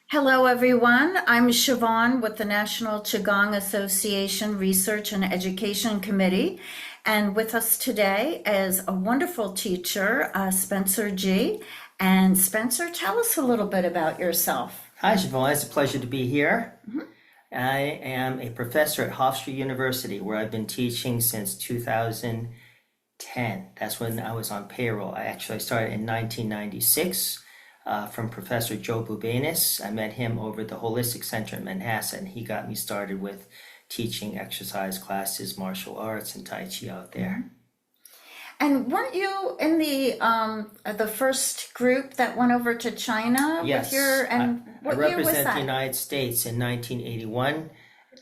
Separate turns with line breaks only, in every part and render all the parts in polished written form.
Hello, everyone. I'm Siobhan with the National Qigong Association Research and Education Committee. And with us today is a wonderful teacher, Spencer G. And Spencer, tell us a little bit about yourself.
Hi, Siobhan. It's a pleasure to be here. I am a professor at Hofstra University, where I've been teaching since 2010. That's when I was on payroll. I actually started in 1996 from Professor Joe Bubanis. I met him over at the Holistic Center in Manhasset. He got me started with teaching exercise classes, martial arts, and Tai Chi out there.
And weren't you in the first group that went over to China
Yes,
with your, and
I
what year was
represent the
that?
United States in 1981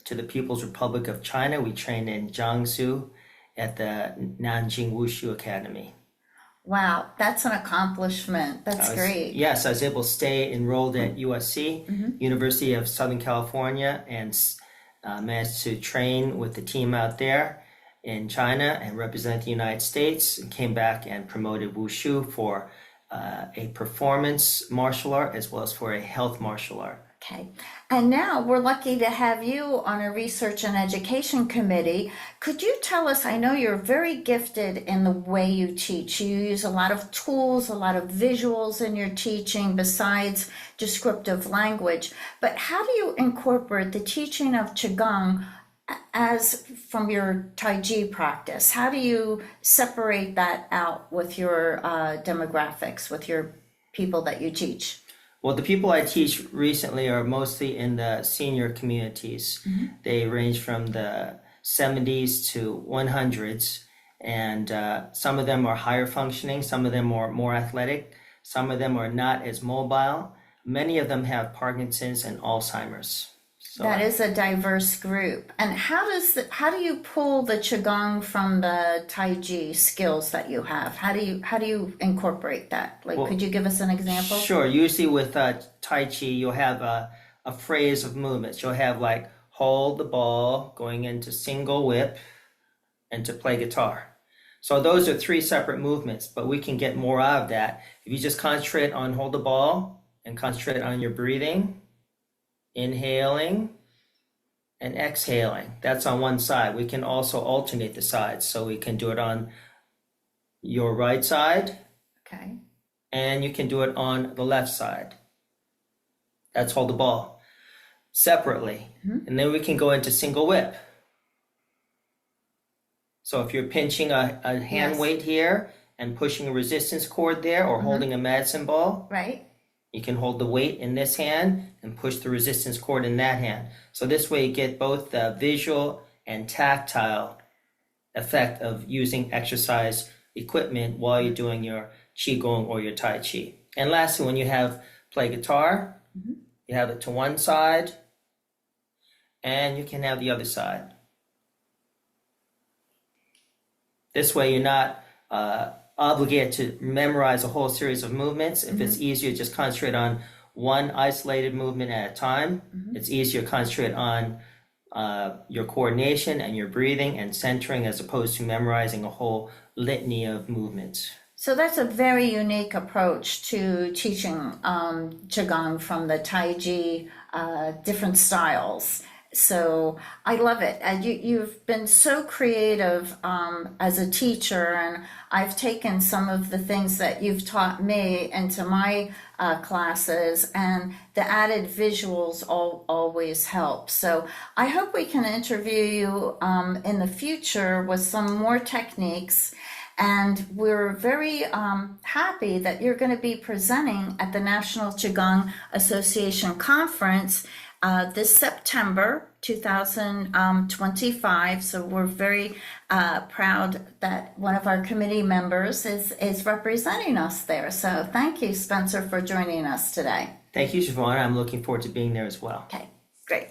to the People's Republic of China. We trained in Jiangsu at the Nanjing Wushu Academy.
Wow, that's an accomplishment. That's great.
Yes, I was able to stay enrolled at USC, University of Southern California, and managed to train with the team out there in China and represent the United States, and came back and promoted Wushu for a performance martial art as well as for a health martial art.
Okay. And now we're lucky to have you on a research and education committee. Could you tell us, I know you're very gifted in the way you teach. You use a lot of tools, a lot of visuals in your teaching besides descriptive language. But how do you incorporate the teaching of Qigong as from your Tai Chi practice? How do you separate that out with your demographics, with your people that you teach?
Well, the people I teach recently are mostly in the senior communities. They range from the 70s to 100s, and some of them are higher functioning, some of them are more athletic, some of them are not as mobile. Many of them have Parkinson's and Alzheimer's. So
That is a diverse group. And how do you pull the Qigong from the Tai Chi skills that you have? How do you incorporate that? Like,
Well,
could you give us an example?
Sure. Usually with Tai Chi, you'll have a phrase of movements. You'll have like hold the ball, going into single whip, and to play guitar. So those are three separate movements, but we can get more out of that if you just concentrate on hold the ball and concentrate on your breathing, inhaling and exhaling. That's on one side. We can also alternate the sides. So we can do it on your right side,
Okay.
and you can do it on the left side. That's hold the ball separately. And then we can go into single whip. So if you're pinching a hand
Yes.
weight here and pushing a resistance cord there, or holding a medicine ball,
Right?
you can hold the weight in this hand and push the resistance cord in that hand. So this way you get both the visual and tactile effect of using exercise equipment while you're doing your Qigong or your Tai Chi. And lastly, when you have play guitar, you have it to one side and you can have the other side. This way you're not obligated to memorize a whole series of movements. If it's easier, just concentrate on one isolated movement at a time. It's easier to concentrate on your coordination and your breathing and centering, as opposed to memorizing a whole litany of movements.
So that's a very unique approach to teaching Qigong from the Tai Chi different styles. So I love it. You've been so creative as a teacher, and I've taken some of the things that you've taught me into my classes, and the added visuals always help. So I hope we can interview you in the future with some more techniques. And we're very happy that you're going to be presenting at the National Qigong Association Conference this September 2025. So we're very proud that one of our committee members is representing us there. So thank you, Spencer, for joining us today.
Thank you, Siobhan. I'm looking forward to being there as well.
Okay, great.